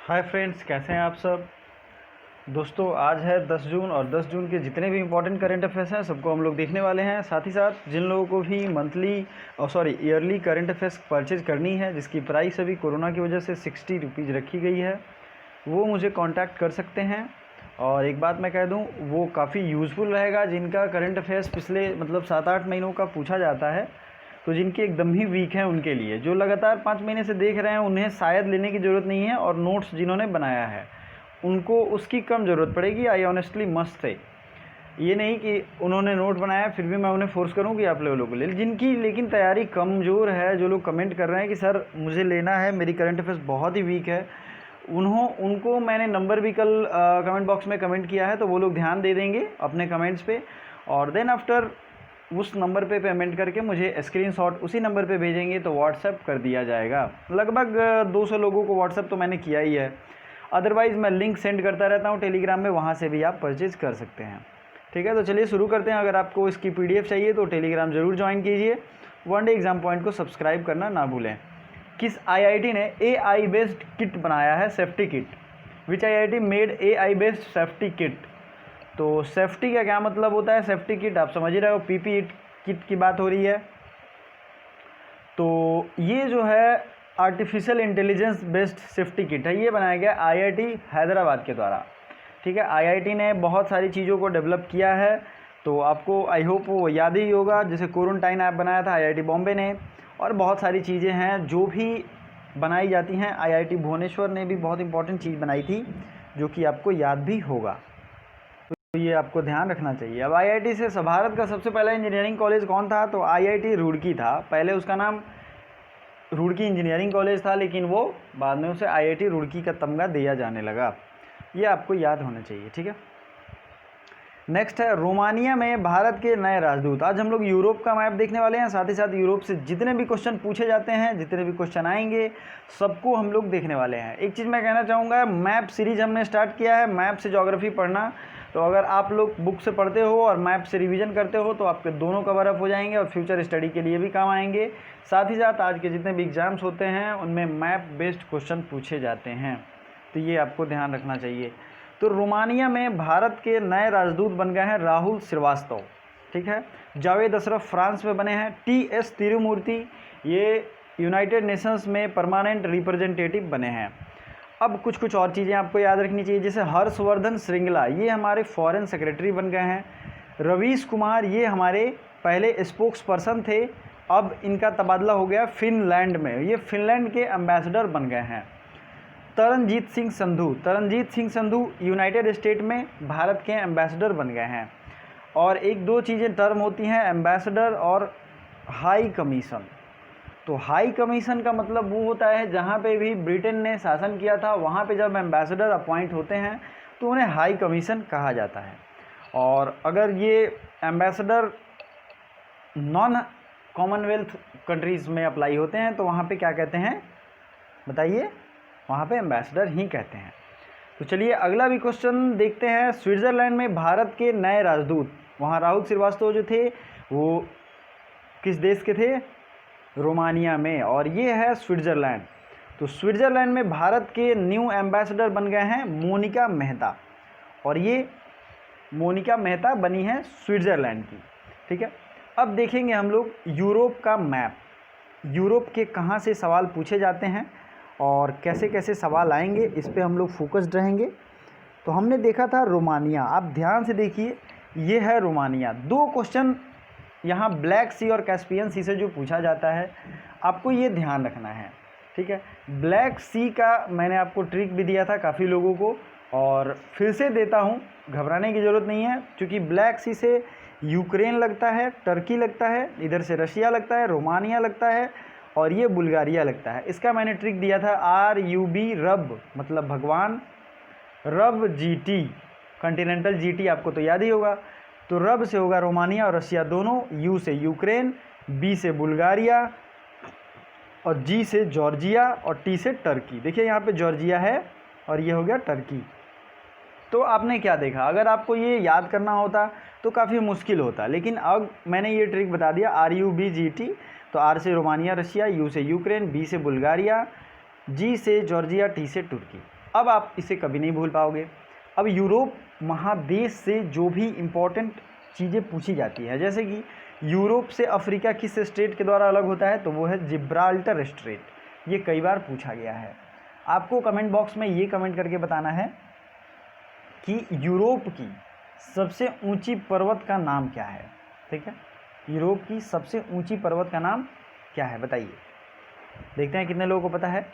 Hi friends, कैसे हैं आप सब। दोस्तों, आज है 10 जून और 10 जून के जितने भी इंपॉर्टेंट करंट अफेयर्स हैं सबको हम लोग देखने वाले हैं। साथ ही साथ जिन लोगों को भी ईयरली करंट अफेयर्स परचेज करनी है, जिसकी प्राइस अभी कोरोना की वजह से 60 रुपीज़ रखी गई है, वो मुझे कांटेक्ट कर सकते हैं। और एक बात मैं कह दूं, वो काफ़ी यूज़फुल रहेगा जिनका करंट अफेयर्स पिछले 7-8 महीनों का पूछा जाता है। तो जिनके एकदम ही वीक हैं उनके लिए, जो लगातार 5 महीने से देख रहे हैं, उन्हें शायद लेने की ज़रूरत नहीं है। और नोट्स जिन्होंने बनाया है उनको उसकी कम ज़रूरत पड़ेगी। आई ऑनेस्टली मस्ट से, ये नहीं कि उन्होंने नोट बनाया फिर भी मैं उन्हें फोर्स करूं कि आप लोगों को ले, जिनकी लेकिन तैयारी कमज़ोर है, जो लोग कमेंट कर रहे हैं कि सर मुझे लेना है, मेरी करंट अफेयर्स बहुत ही वीक है, उनको मैंने नंबर भी कल कमेंट बॉक्स में कमेंट किया है, तो वो लोग ध्यान दे देंगे अपने कमेंट्स पे। और देन आफ्टर उस नंबर पे पेमेंट करके मुझे स्क्रीनशॉट उसी नंबर पे भेजेंगे तो व्हाट्सएप कर दिया जाएगा। लगभग 200 लोगों को व्हाट्सएप तो मैंने किया ही है। अदरवाइज़ मैं लिंक सेंड करता रहता हूँ टेलीग्राम में, वहाँ से भी आप परचेज़ कर सकते हैं। ठीक है, तो चलिए शुरू करते हैं। अगर आपको इसकी PDF चाहिए तो टेलीग्राम ज़रूर ज्वाइन कीजिए। वनडे एग्ज़ाम पॉइंट को सब्सक्राइब करना ना भूलें। किस IIT ने AI बेस्ड किट बनाया है, सेफ्टी किट? विच IIT made AI based safety kit? तो सेफ्टी का क्या मतलब होता है? सेफ्टी किट आप समझ ही रहे हो, PPE किट की बात हो रही है। तो ये जो है artificial intelligence based safety kit है, ये बनाया गया IIT हैदराबाद के द्वारा। ठीक है, IIT ने बहुत सारी चीज़ों को डेवलप किया है, तो आपको आई होप वो याद ही होगा। जैसे क्वारंटाइन ऐप बनाया था IIT बॉम्बे ने, और बहुत सारी चीज़ें हैं जो भी बनाई जाती हैं। IIT भुवनेश्वर ने भी बहुत इंपॉर्टेंट चीज़ बनाई थी जो कि आपको याद भी होगा, तो ये आपको ध्यान रखना चाहिए। अब IIT से भारत का सबसे पहला इंजीनियरिंग कॉलेज कौन था? तो IIT रुड़की था। पहले उसका नाम रुड़की इंजीनियरिंग कॉलेज था, लेकिन वो बाद में उसे IIT रुड़की का तमगा दिया जाने लगा। ये आपको याद होना चाहिए। ठीक है, नेक्स्ट है रोमानिया में भारत के नए राजदूत। आज हम लोग यूरोप का मैप देखने वाले हैं, साथ ही साथ यूरोप से जितने भी क्वेश्चन पूछे जाते हैं, जितने भी क्वेश्चन आएंगे, सबको हम लोग देखने वाले हैं। एक चीज़ मैं कहना चाहूँगा, मैप सीरीज हमने स्टार्ट किया है, मैप से ज्योग्राफी पढ़ना। तो अगर आप लोग बुक से पढ़ते हो और मैप से रिवीजन करते हो तो आपके दोनों कवर अप हो जाएंगे और फ्यूचर स्टडी के लिए भी काम आएंगे। साथ ही साथ आज के जितने भी एग्जाम्स होते हैं उनमें मैप बेस्ड क्वेश्चन पूछे जाते हैं, तो ये आपको ध्यान रखना चाहिए। तो रोमानिया में भारत के नए राजदूत बन गए हैं राहुल श्रीवास्तव। ठीक है, जावेद अशरफ फ्रांस में बने हैं। TS तिरुमूर्ति ये यूनाइटेड नेशंस में परमानेंट रिप्रेजेंटेटिव बने हैं। अब कुछ और चीज़ें आपको याद रखनी चाहिए, जैसे हर्षवर्धन श्रृंगला ये हमारे फॉरेन सेक्रेटरी बन गए हैं। रवीश कुमार ये हमारे पहले स्पोक्स पर्सन थे, अब इनका तबादला हो गया फिनलैंड में, ये फिनलैंड के एम्बेसडर बन गए हैं। तरनजीत सिंह संधू यूनाइटेड स्टेट में भारत के एम्बेसडर बन गए हैं। और एक दो चीज़ें टर्म होती हैं, एम्बेसडर और हाई कमीशन। तो हाई कमीशन का मतलब वो होता है जहाँ पे भी ब्रिटेन ने शासन किया था, वहाँ पे जब एम्बेसडर अपॉइंट होते हैं तो उन्हें हाई कमीशन कहा जाता है। और अगर ये एम्बेसडर नॉन कॉमनवेल्थ कंट्रीज़ में अप्लाई होते हैं तो वहाँ पे क्या कहते हैं बताइए? वहाँ पे एम्बेसडर ही कहते हैं। तो चलिए अगला भी क्वेश्चन देखते हैं। स्विट्ज़रलैंड में भारत के नए राजदूत, वहाँ राहुल श्रीवास्तव जो थे वो किस देश के थे? रोमानिया में, और ये है स्विट्ज़रलैंड। तो स्विट्ज़रलैंड में भारत के न्यू एम्बेसडर बन गए हैं मोनिका मेहता, और ये मोनिका मेहता बनी है स्विट्ज़रलैंड की। ठीक है, अब देखेंगे हम लोग यूरोप का मैप, यूरोप के कहाँ से सवाल पूछे जाते हैं और कैसे कैसे सवाल आएंगे, इस पे हम लोग फोकस्ड रहेंगे। तो हमने देखा था रोमानिया, आप ध्यान से देखिए, ये है रोमानिया। 2 क्वेश्चन यहाँ ब्लैक सी और कैस्पियन सी से जो पूछा जाता है, आपको ये ध्यान रखना है। ठीक है, ब्लैक सी का मैंने आपको ट्रिक भी दिया था काफ़ी लोगों को, और फिर से देता हूँ, घबराने की ज़रूरत नहीं है, क्योंकि ब्लैक सी से यूक्रेन लगता है, टर्की लगता है, इधर से रशिया लगता है, रोमानिया लगता है, और ये बुल्गारिया लगता है। इसका मैंने ट्रिक दिया था, RUB रब मतलब भगवान, रब GT कॉन्टिनेंटल GT आपको तो याद ही होगा। तो रब से होगा रोमानिया और रशिया दोनों, U से यूक्रेन, B से बुल्गारिया, और G से जॉर्जिया, और T से टर्की। देखिए यहाँ पे जॉर्जिया है और ये हो गया टर्की। तो आपने क्या देखा, अगर आपको ये याद करना होता तो काफ़ी मुश्किल होता, लेकिन अब मैंने ये ट्रिक बता दिया, RUB GT। तो R से रोमानिया रशिया, U से यूक्रेन, B से बुल्गारिया, G से जॉर्जिया, T से तुर्की। अब आप इसे कभी नहीं भूल पाओगे। अब यूरोप महादेश से जो भी इम्पोर्टेंट चीज़ें पूछी जाती है, जैसे कि यूरोप से अफ्रीका किस स्टेट के द्वारा अलग होता है, तो वो है जिब्राल्टर स्ट्रेट। ये कई बार पूछा गया है। आपको कमेंट बॉक्स में ये कमेंट करके बताना है कि यूरोप की सबसे ऊंची पर्वत का नाम क्या है। ठीक है, यूरोप की सबसे ऊंची पर्वत का नाम क्या है, बताइए। देखते हैं कितने लोगों को पता है।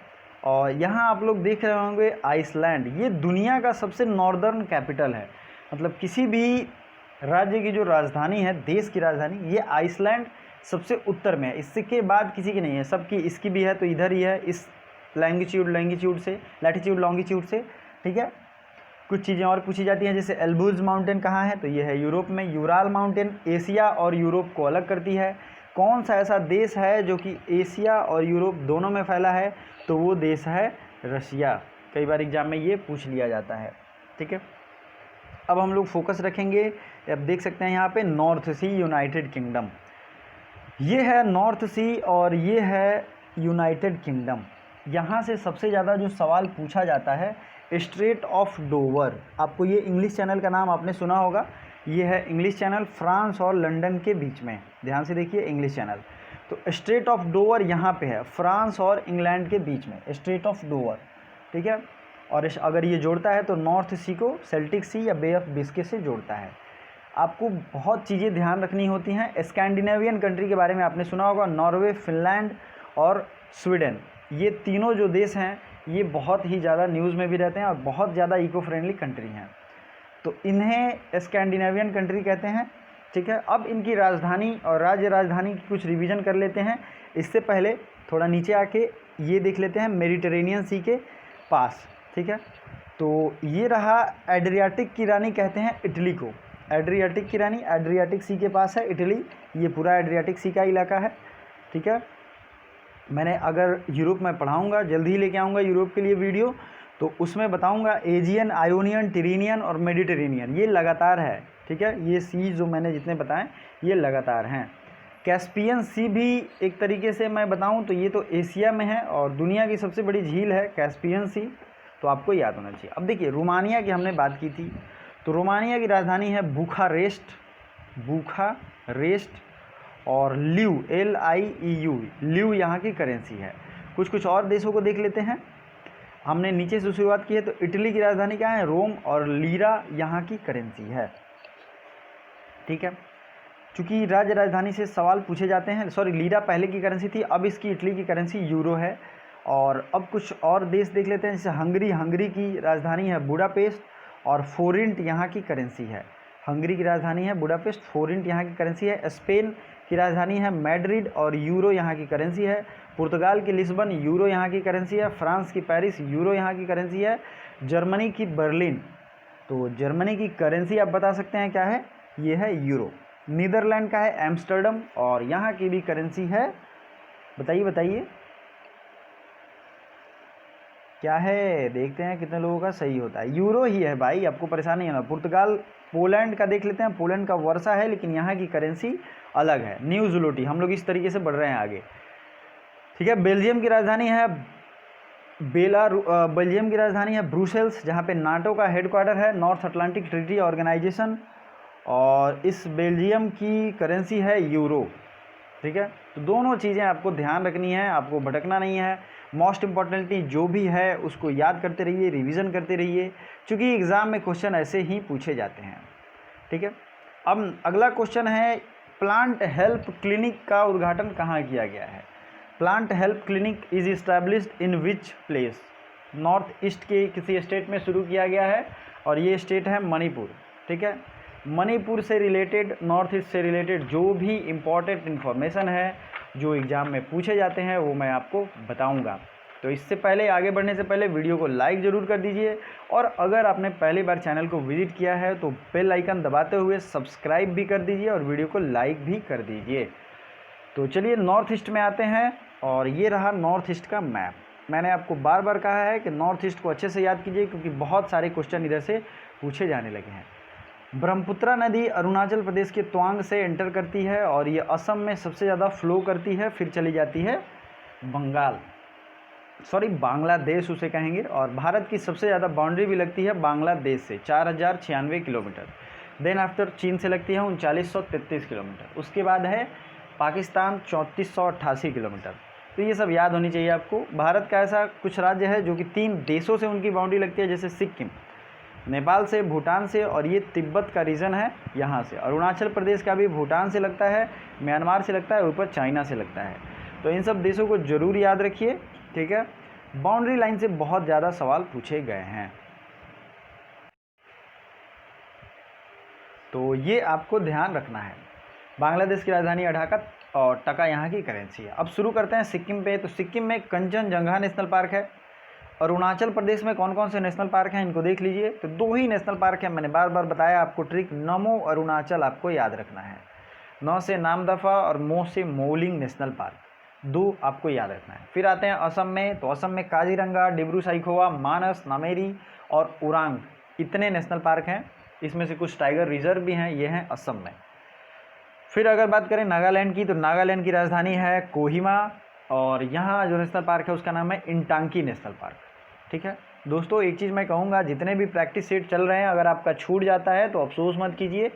और यहाँ आप लोग देख रहे होंगे आइसलैंड, ये दुनिया का सबसे नॉर्दर्न कैपिटल है। मतलब किसी भी राज्य की जो राजधानी है, देश की राजधानी, ये आइसलैंड सबसे उत्तर में है। इसके बाद किसी की नहीं है, सबकी इसकी भी है तो इधर ही है, इस लैंगिट्यूड से, लैटिट्यूड लॉन्गिट्यूड से। ठीक है, कुछ चीज़ें और पूछी जाती हैं, जैसे एल्ब्रूज माउंटेन कहाँ है, तो ये है यूरोप में। यूराल माउंटेन एशिया और यूरोप को अलग करती है। कौन सा ऐसा देश है जो कि एशिया और यूरोप दोनों में फैला है, तो वो देश है रशिया। कई बार एग्जाम में ये पूछ लिया जाता है। ठीक है, अब हम लोग फोकस रखेंगे, अब देख सकते हैं यहाँ पे नॉर्थ सी यूनाइटेड किंगडम, ये है नॉर्थ सी और ये है यूनाइटेड किंगडम। यहाँ से सबसे ज़्यादा जो सवाल पूछा जाता है स्ट्रेट ऑफ डोवर। आपको ये इंग्लिश चैनल का नाम आपने सुना होगा, ये है इंग्लिश चैनल, फ्रांस और लंदन के बीच में। ध्यान से देखिए इंग्लिश चैनल। तो स्ट्रेट ऑफ डोवर यहाँ पे है, फ्रांस और इंग्लैंड के बीच में स्ट्रेट ऑफ डोवर। ठीक है, और अगर ये जोड़ता है तो नॉर्थ सी को सेल्टिक सी या बे ऑफ बिस्के से जोड़ता है। आपको बहुत चीज़ें ध्यान रखनी होती हैं। स्कैंडिनेवियन कंट्री के बारे में आपने सुना होगा, नॉर्वे, फिनलैंड और स्वीडन। ये तीनों जो देश हैं ये बहुत ही ज़्यादा न्यूज़ में भी रहते हैं और बहुत ज़्यादा इको फ्रेंडली कंट्री हैं, तो इन्हें स्कैंडिनेवियन कंट्री कहते हैं। ठीक है, अब इनकी राजधानी और राज्य राजधानी की कुछ रिवीजन कर लेते हैं। इससे पहले थोड़ा नीचे आके ये देख लेते हैं मेडिटेरेनियन सी के पास। ठीक है, तो ये रहा एड्रियाटिक की रानी कहते हैं इटली को, एड्रियाटिक की रानी, एड्रियाटिक सी के पास है इटली, ये पूरा एड्रियाटिक सी का इलाका है। ठीक है, मैंने अगर यूरोप में पढ़ाऊँगा, जल्दी ही लेके आऊँगा यूरोप के लिए वीडियो, तो उसमें बताऊँगा एजियन, आयोनियन, टिरेनियन और मेडिटेरेनियन, ये लगातार है। ठीक है, ये सी जो मैंने जितने बताएं ये लगातार हैं। कैस्पियन सी भी एक तरीके से मैं बताऊं तो ये तो एशिया में है और दुनिया की सबसे बड़ी झील है कैस्पियन सी, तो आपको याद होना चाहिए। अब देखिए रोमानिया की हमने बात की थी, तो रोमानिया की राजधानी है बुखारेस्ट, बुखारेस्ट, और ल्यू, LIEU, ल्यू यहाँ की करेंसी है। कुछ और देशों को देख लेते हैं। हमने नीचे से शुरुआत की है, तो इटली की राजधानी क्या है, रोम, और लीरा यहाँ की करेंसी है। ठीक है, चूँकि राज्य राजधानी से सवाल पूछे जाते हैं, सॉरी लीरा पहले की करेंसी थी, अब इसकी इटली की करेंसी यूरो है। और अब कुछ और देश देख लेते हैं, जैसे हंगरी की राजधानी है बुडापेस्ट और फोरिंट यहाँ की करेंसी है। हंगरी की राजधानी है बुडापेस्ट, फोरिंट यहाँ की करेंसी है। स्पेन की राजधानी है मैड्रिड और यूरो यहाँ की करेंसी है। पुर्तगाल की लिस्बन, यूरो यहाँ की करेंसी है। फ्रांस की पेरिस, यूरो यहाँ की करेंसी है। जर्मनी की बर्लिन, तो जर्मनी की करेंसी आप बता सकते हैं क्या है, ये है यूरो। नीदरलैंड का है एम्स्टर्डम और यहाँ की भी करेंसी है, बताइए क्या है, देखते हैं कितने लोगों का सही होता है। यूरो ही है भाई, आपको परेशानी है ना। पुर्तगाल, पोलैंड का देख लेते हैं, पोलैंड का वर्षा है लेकिन यहाँ की करेंसी अलग है, न्यू ज़ूलोटी। हम लोग इस तरीके से बढ़ रहे हैं आगे। ठीक है, बेल्जियम की राजधानी है बेल्जियम की राजधानी है ब्रुसेल्स, जहाँ पे नाटो का हेडक्वार्टर है, नॉर्थ अटलांटिक ट्रीटी ऑर्गेनाइजेशन, और इस बेल्जियम की करेंसी है यूरो। ठीक है, तो दोनों चीज़ें आपको ध्यान रखनी है, आपको भटकना नहीं है। मोस्ट इम्पॉर्टेंटली जो भी है उसको याद करते रहिए, रिवीजन करते रहिए, क्योंकि एग्ज़ाम में क्वेश्चन ऐसे ही पूछे जाते हैं। ठीक है, अब अगला क्वेश्चन है प्लांट हेल्थ क्लिनिक का उद्घाटन कहाँ किया गया है। Plant health clinic is established in which place, north east के किसी स्टेट में शुरू किया गया है और ये स्टेट है मणिपुर। ठीक है, मणिपुर से रिलेटेड, नॉर्थ ईस्ट से रिलेटेड जो भी इम्पॉर्टेंट इन्फॉर्मेशन है जो एग्ज़ाम में पूछे जाते हैं वो मैं आपको बताऊंगा। तो इससे पहले, आगे बढ़ने से पहले वीडियो को लाइक ज़रूर कर दीजिए, और अगर आपने पहली बार चैनल को विजिट किया है तो बेल आइकन दबाते हुए सब्सक्राइब भी कर दीजिए और वीडियो को लाइक भी कर दीजिए। तो चलिए नॉर्थ ईस्ट में आते हैं, और ये रहा नॉर्थ ईस्ट का मैप। मैंने आपको बार बार कहा है कि नॉर्थ ईस्ट को अच्छे से याद कीजिए, क्योंकि बहुत सारे क्वेश्चन इधर से पूछे जाने लगे हैं। ब्रह्मपुत्रा नदी अरुणाचल प्रदेश के तवांग से एंटर करती है और ये असम में सबसे ज़्यादा फ्लो करती है, फिर चली जाती है बंगाल। सॉरी बांग्लादेश उसे कहेंगे, और भारत की सबसे ज़्यादा बाउंड्री भी लगती है बांग्लादेश से 4096 किलोमीटर। देन आफ्टर चीन से लगती है 3933 किलोमीटर। उसके बाद है पाकिस्तान 3488 किलोमीटर। तो ये सब याद होनी चाहिए आपको। भारत का ऐसा कुछ राज्य है जो कि 3 देशों से उनकी बाउंड्री लगती है, जैसे सिक्किम, नेपाल से, भूटान से, और ये तिब्बत का रीजन है यहाँ से। अरुणाचल प्रदेश का भी भूटान से लगता है, म्यांमार से लगता है, ऊपर चाइना से लगता है। तो इन सब देशों को ज़रूर याद रखिए, ठीक है। बाउंड्री लाइन से बहुत ज़्यादा सवाल पूछे गए हैं, तो ये आपको ध्यान रखना है। बांग्लादेश की राजधानी ढाका और टका यहाँ की करेंसी है। अब शुरू करते हैं सिक्किम पे। तो सिक्किम में कंचनजंगा नेशनल पार्क है। अरुणाचल प्रदेश में कौन कौन से नेशनल पार्क हैं इनको देख लीजिए। तो 2 ही नेशनल पार्क हैं, मैंने बार बार बताया आपको ट्रिक, नमो अरुणाचल आपको याद रखना है। न से नामदफा और मो से मोलिंग नेशनल पार्क, 2 आपको याद रखना है। फिर आते हैं असम में। तो असम में काजीरंगा, डिब्रू साइखोवा, मानस, नामेरी और उरांग, इतने नेशनल पार्क हैं। इसमें से कुछ टाइगर रिजर्व भी हैं, ये हैं असम में। फिर अगर बात करें नागालैंड की, तो नागालैंड की राजधानी है कोहिमा, और यहाँ जो नेशनल पार्क है उसका नाम है इंटांकी नेशनल पार्क, ठीक है। दोस्तों एक चीज़ मैं कहूँगा, जितने भी प्रैक्टिस सेट चल रहे हैं, अगर आपका छूट जाता है तो अफसोस मत कीजिए,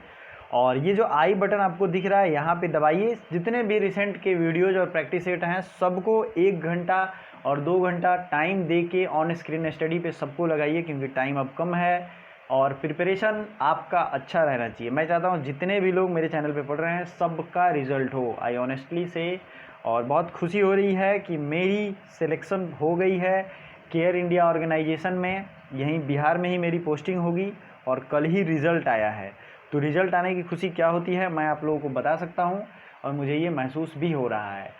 और ये जो आई बटन आपको दिख रहा है यहाँ पे दबाइए। जितने भी रिसेंट के वीडियोज़ और प्रैक्टिस सेट हैं सबको 1 घंटा और 2 घंटा टाइम दे के ऑन स्क्रीन स्टडी पे सबको लगाइए, क्योंकि टाइम अब कम है और प्रिपरेशन आपका अच्छा रहना चाहिए। मैं चाहता हूँ जितने भी लोग मेरे चैनल पे पढ़ रहे हैं सबका रिजल्ट हो, आई ऑनेस्टली से। और बहुत खुशी हो रही है कि मेरी सिलेक्शन हो गई है केयर इंडिया ऑर्गेनाइजेशन में, यहीं बिहार में ही मेरी पोस्टिंग होगी, और कल ही रिज़ल्ट आया है। तो रिज़ल्ट आने की खुशी क्या होती है मैं आप लोगों को बता सकता हूँ, और मुझे ये महसूस भी हो रहा है।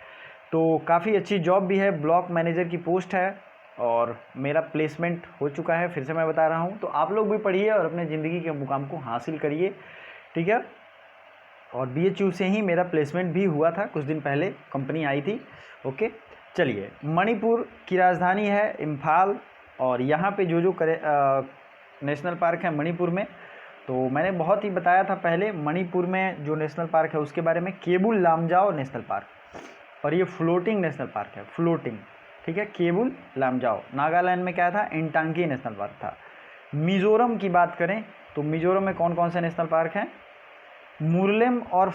तो काफ़ी अच्छी जॉब भी है, ब्लॉक मैनेजर की पोस्ट है, और मेरा प्लेसमेंट हो चुका है, फिर से मैं बता रहा हूँ। तो आप लोग भी पढ़िए और अपने ज़िंदगी के मुकाम को हासिल करिए, ठीक है। और BHU से ही मेरा प्लेसमेंट भी हुआ था, कुछ दिन पहले कंपनी आई थी, ओके। चलिए, मणिपुर की राजधानी है इम्फाल, और यहाँ पे जो नेशनल पार्क है मणिपुर में, तो मैंने बहुत ही बताया था पहले मणिपुर में जो नेशनल पार्क है उसके बारे में, केबुल लामजाओ नेशनल पार्क, और ये फ्लोटिंग नेशनल पार्क है, फ्लोटिंग, ठीक है, केबुल लामजाओ। नागालैंड में क्या था, इंटांकी नेशनल पार्क था। मिज़ोरम की बात करें तो मिज़ोरम में कौन कौन से नेशनल पार्क हैं, मुरलेम और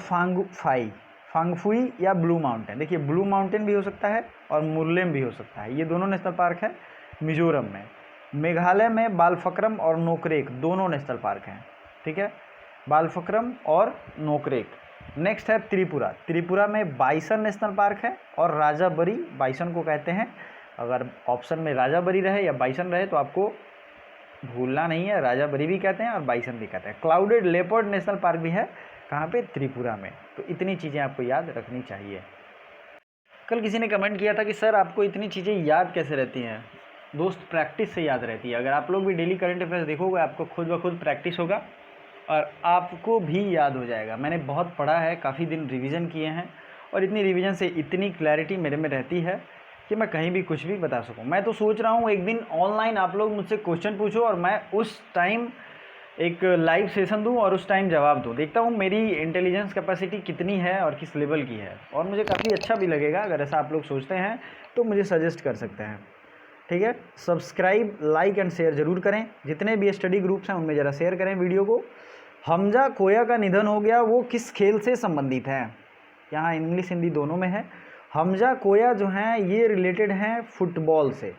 फांगफुई या ब्लू माउंटेन। देखिए ब्लू माउंटेन भी हो सकता है और मुरलेम भी हो सकता है, ये दोनों नेशनल पार्क है मिज़ोरम में। मेघालय में बालफक्रम और नोकरेक दोनों नेशनल पार्क हैं, ठीक है, बालफक्रम और नोकरेक। नेक्स्ट है त्रिपुरा। त्रिपुरा में बाइसन नेशनल पार्क है और राजाबरी, बाइसन को कहते हैं। अगर ऑप्शन में राजाबरी रहे या बाइसन रहे तो आपको भूलना नहीं है, राजाबरी भी कहते हैं और बाइसन भी कहते हैं। क्लाउडेड लेपर्ड नेशनल पार्क भी है, कहाँ पे, त्रिपुरा में। तो इतनी चीज़ें आपको याद रखनी चाहिए। कल किसी ने कमेंट किया था कि सर आपको इतनी चीज़ें याद कैसे रहती हैं। दोस्त, प्रैक्टिस से याद रहती है। अगर आप लोग भी डेली करंट अफेयर्स देखोगे आपको खुद ब खुद प्रैक्टिस होगा और आपको भी याद हो जाएगा। मैंने बहुत पढ़ा है, काफ़ी दिन रिवीजन किए हैं, और इतनी रिवीजन से इतनी क्लैरिटी मेरे में रहती है कि मैं कहीं भी कुछ भी बता सकूं। मैं तो सोच रहा हूं एक दिन ऑनलाइन आप लोग मुझसे क्वेश्चन पूछो और मैं उस टाइम एक लाइव सेशन दूं और उस टाइम जवाब दूं। देखता हूं मेरी इंटेलिजेंस कैपेसिटी कितनी है और किस लेवल की है, और मुझे काफ़ी अच्छा भी लगेगा। अगर ऐसा आप लोग सोचते हैं तो मुझे सजेस्ट कर सकते हैं, ठीक है। सब्सक्राइब, लाइक एंड शेयर ज़रूर करें। जितने भी स्टडी ग्रुप्स हैं उनमें ज़रा शेयर करें वीडियो को। हमजा कोया का निधन हो गया, वो किस खेल से संबंधित है, यहाँ इंग्लिश हिंदी दोनों में है। हमजा कोया जो हैं ये रिलेटेड हैं फुटबॉल से,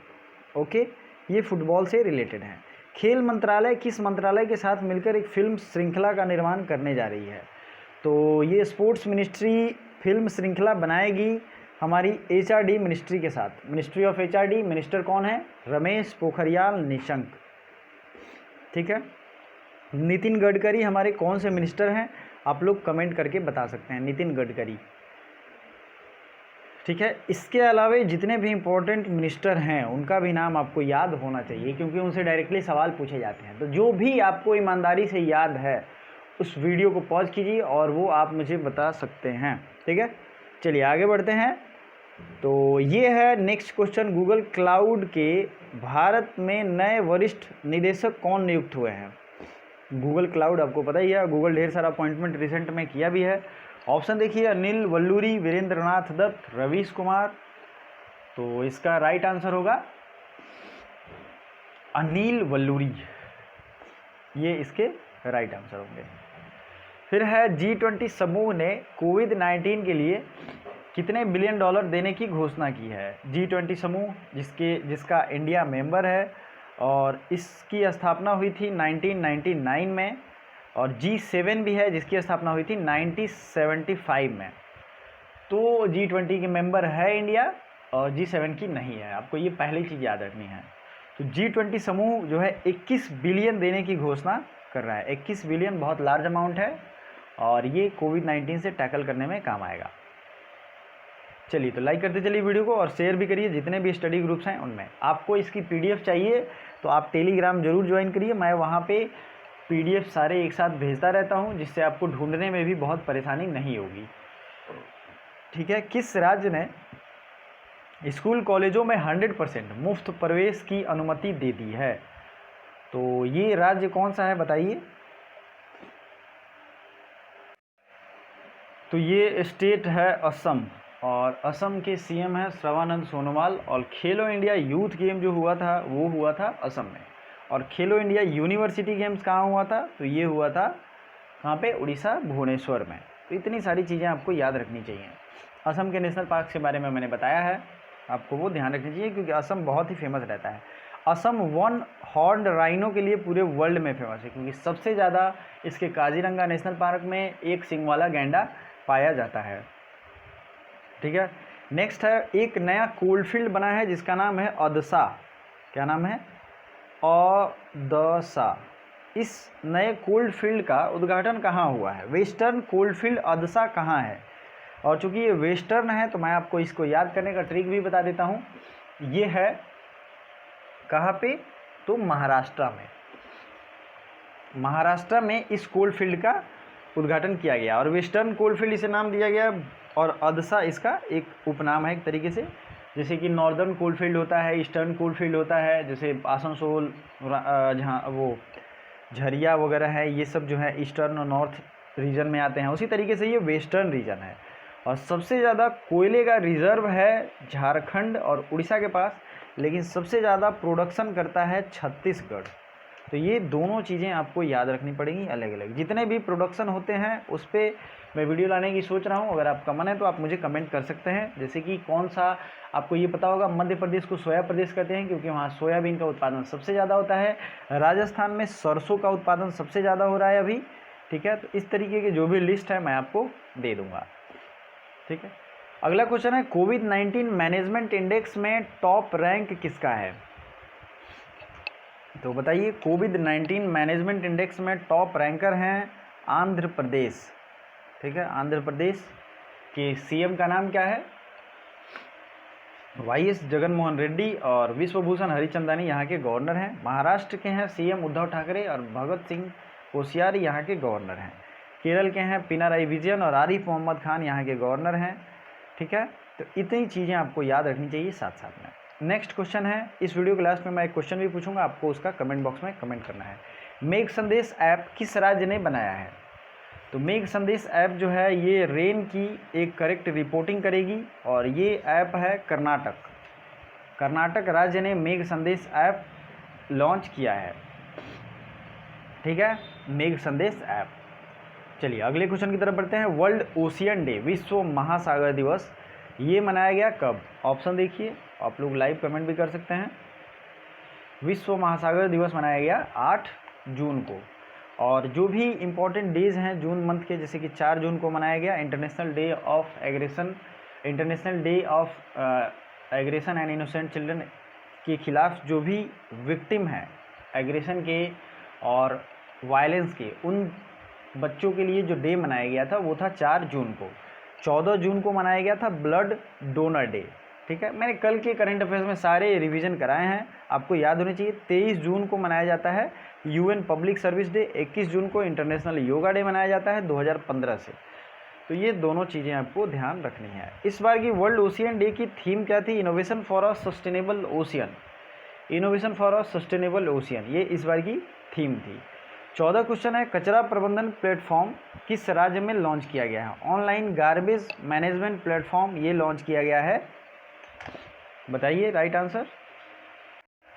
ओके, ये फुटबॉल से रिलेटेड हैं। खेल मंत्रालय किस मंत्रालय के साथ मिलकर एक फिल्म श्रृंखला का निर्माण करने जा रही है, तो ये स्पोर्ट्स मिनिस्ट्री फिल्म श्रृंखला बनाएगी हमारी HRD मिनिस्ट्री के साथ। मिनिस्ट्री ऑफ HRD, मिनिस्टर कौन है, रमेश पोखरियाल निशंक, ठीक है। नितिन गडकरी हमारे कौन से मिनिस्टर हैं, आप लोग कमेंट करके बता सकते हैं, नितिन गडकरी, ठीक है। इसके अलावा जितने भी इम्पोर्टेंट मिनिस्टर हैं उनका भी नाम आपको याद होना चाहिए, क्योंकि उनसे डायरेक्टली सवाल पूछे जाते हैं। तो जो भी आपको ईमानदारी से याद है उस वीडियो को पॉज कीजिए और वो आप मुझे बता सकते हैं, ठीक है। चलिए आगे बढ़ते हैं। तो ये है नेक्स्ट क्वेश्चन, गूगल क्लाउड के भारत में नए वरिष्ठ निदेशक कौन नियुक्त हुए हैं। गूगल क्लाउड आपको पता ही है, गूगल ढेर सारा अपॉइंटमेंट रिसेंट में किया भी है। ऑप्शन देखिए, अनिल वल्लूरी, वीरेंद्र नाथ दत्त, रवीश कुमार, तो इसका राइट आंसर होगा अनिल वल्लूरी, ये इसके राइट आंसर होंगे। फिर है G20 समूह ने कोविड-19 के लिए कितने बिलियन डॉलर देने की घोषणा की है। G20 समूह जिसका इंडिया मेंबर है और इसकी स्थापना हुई थी 1999 में, और G7 भी है जिसकी स्थापना हुई थी 1975 में। तो G20 के मेंबर है इंडिया और G7 की नहीं है, आपको ये पहली चीज़ याद रखनी है। तो G20 समूह जो है 21 बिलियन देने की घोषणा कर रहा है। 21 बिलियन बहुत लार्ज अमाउंट है और ये कोविड-19 से टैकल करने में काम आएगा। चलिए, तो लाइक करते चलिए वीडियो को और शेयर भी करिए जितने भी स्टडी ग्रुप्स हैं उनमें। आपको इसकी PDF चाहिए तो आप टेलीग्राम जरूर ज्वाइन करिए, मैं वहाँ पे PDF सारे एक साथ भेजता रहता हूँ, जिससे आपको ढूंढने में भी बहुत परेशानी नहीं होगी। ठीक है, किस राज्य ने स्कूल कॉलेजों में 100% मुफ्त प्रवेश की अनुमति दे दी है। तो ये राज्य कौन सा है बताइए। तो ये स्टेट है असम, और असम के CM है सर्बानंद सोनोवाल। और खेलो इंडिया यूथ गेम जो हुआ था वो हुआ था असम में। और खेलो इंडिया यूनिवर्सिटी गेम्स कहाँ हुआ था, तो ये हुआ था कहाँ पे, उड़ीसा भुवनेश्वर में। तो इतनी सारी चीज़ें आपको याद रखनी चाहिए। असम के नेशनल पार्क के बारे में मैंने बताया है, आपको वो ध्यान रखनी चाहिए क्योंकि असम बहुत ही फेमस रहता है। असम वन हॉर्न राइनो के लिए पूरे वर्ल्ड में फेमस है, क्योंकि सबसे ज़्यादा इसके काजीरंगा नेशनल पार्क में एक सिंग वाला गैंडा पाया जाता है। ठीक है, नेक्स्ट है, एक नया कोलफील्ड बना है जिसका नाम है अदसा। क्या नाम है, अदसा। इस नए कोलफील्ड का उद्घाटन कहाँ हुआ है। वेस्टर्न कोलफील्ड अदसा कहाँ है। और चूंकि ये वेस्टर्न है तो मैं आपको इसको याद करने का ट्रिक भी बता देता हूँ। ये है कहाँ पे, तो महाराष्ट्र में। महाराष्ट्र में इस कोलफील्ड का उद्घाटन किया गया और वेस्टर्न कोलफील्ड इसे नाम दिया गया, और अदसा इसका एक उपनाम है एक तरीके से। जैसे कि नॉर्दर्न कोलफील्ड होता है, ईस्टर्न कोलफील्ड होता है, जैसे आसनसोल जहाँ वो झरिया वगैरह है, ये सब जो है ईस्टर्न और नॉर्थ रीजन में आते हैं। उसी तरीके से ये वेस्टर्न रीजन है। और सबसे ज़्यादा कोयले का रिजर्व है झारखंड और उड़ीसा के पास, लेकिन सबसे ज़्यादा प्रोडक्शन करता है छत्तीसगढ़। तो ये दोनों चीज़ें आपको याद रखनी पड़ेंगी अलग अलग। जितने भी प्रोडक्शन होते हैं उस पर मैं वीडियो लाने की सोच रहा हूँ। अगर आपका मन है तो आप मुझे कमेंट कर सकते हैं। जैसे कि कौन सा, आपको ये पता होगा मध्य प्रदेश को सोया प्रदेश कहते हैं क्योंकि वहाँ सोयाबीन का उत्पादन सबसे ज़्यादा होता है। राजस्थान में सरसों का उत्पादन सबसे ज़्यादा हो रहा है अभी। ठीक है, तो इस तरीके की जो भी लिस्ट है मैं आपको दे दूँगा। ठीक है, अगला क्वेश्चन है, कोविड-19 मैनेजमेंट इंडेक्स में टॉप रैंक किसका है। तो बताइए, कोविड-19 मैनेजमेंट इंडेक्स में टॉप रैंकर हैं आंध्र प्रदेश। ठीक है, आंध्र प्रदेश के CM का नाम क्या है, YS जगनमोहन रेड्डी, और विश्वभूषण हरिचंदानी यहाँ के गवर्नर हैं। महाराष्ट्र के हैं CM उद्धव ठाकरे और भगत सिंह कोश्यारी यहाँ के गवर्नर हैं। केरल के हैं पिनाराई विजयन और आरिफ मोहम्मद खान यहाँ के गवर्नर हैं। ठीक है, तो इतनी चीज़ें आपको याद रखनी चाहिए साथ साथ में। नेक्स्ट क्वेश्चन है, इस वीडियो के लास्ट में मैं एक क्वेश्चन भी पूछूंगा, आपको उसका कमेंट बॉक्स में कमेंट करना है। मेघ संदेश ऐप किस राज्य ने बनाया है। तो मेघ संदेश ऐप जो है ये रेन की एक करेक्ट रिपोर्टिंग करेगी, और ये ऐप है कर्नाटक। कर्नाटक राज्य ने मेघ संदेश ऐप लॉन्च किया है। ठीक है, मेघ संदेश ऐप। चलिए अगले क्वेश्चन की तरफ बढ़ते हैं। वर्ल्ड ओशियन डे, विश्व महासागर दिवस, ये मनाया गया कब। ऑप्शन देखिए, आप लोग लाइव कमेंट भी कर सकते हैं। विश्व महासागर दिवस मनाया गया 8 जून को। और जो भी इम्पोर्टेंट डेज हैं जून मंथ के, जैसे कि 4 जून को मनाया गया international day of aggression, international day of aggression and innocent children के खिलाफ जो भी विक्टिम हैं एग्रेशन के और वायलेंस के, उन बच्चों के लिए जो डे मनाया गया था वो था 4 जून को। 14 जून को मनाया गया था ब्लड डोनर डे। ठीक है, मैंने कल के करंट अफेयर्स में सारे रिवीजन कराए हैं, आपको याद होने चाहिए। 23 जून को मनाया जाता है UN पब्लिक सर्विस डे। 21 जून को इंटरनेशनल योगा डे मनाया जाता है 2015 से। तो ये दोनों चीज़ें आपको ध्यान रखनी है। इस बार की वर्ल्ड ओशियन डे की थीम क्या थी, innovation for a sustainable ocean. Innovation for a sustainable ocean, ये इस बार की थीम थी। 14 क्वेश्चन है, कचरा प्रबंधन प्लेटफॉर्म किस राज्य में लॉन्च किया गया है। ऑनलाइन गार्बेज मैनेजमेंट प्लेटफॉर्म ये लॉन्च किया गया है बताइए राइट आंसर।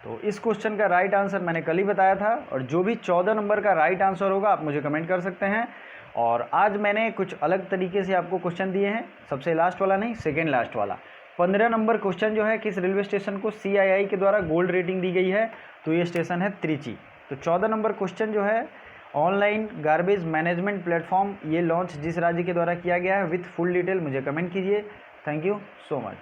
तो इस क्वेश्चन का राइट आंसर मैंने कल ही बताया था, और जो भी 14 नंबर का राइट आंसर होगा आप मुझे कमेंट कर सकते हैं। और आज मैंने कुछ अलग तरीके से आपको क्वेश्चन दिए हैं, सबसे लास्ट वाला नहीं, सेकेंड लास्ट वाला। 15 नंबर क्वेश्चन जो है, किस रेलवे स्टेशन को CII के द्वारा गोल्ड रेटिंग दी गई है, तो ये स्टेशन है त्रिची। तो 14 नंबर क्वेश्चन जो है, ऑनलाइन गार्बेज मैनेजमेंट प्लेटफॉर्म ये लॉन्च जिस राज्य के द्वारा किया गया है, विथ फुल डिटेल मुझे कमेंट कीजिए। Thank you so much.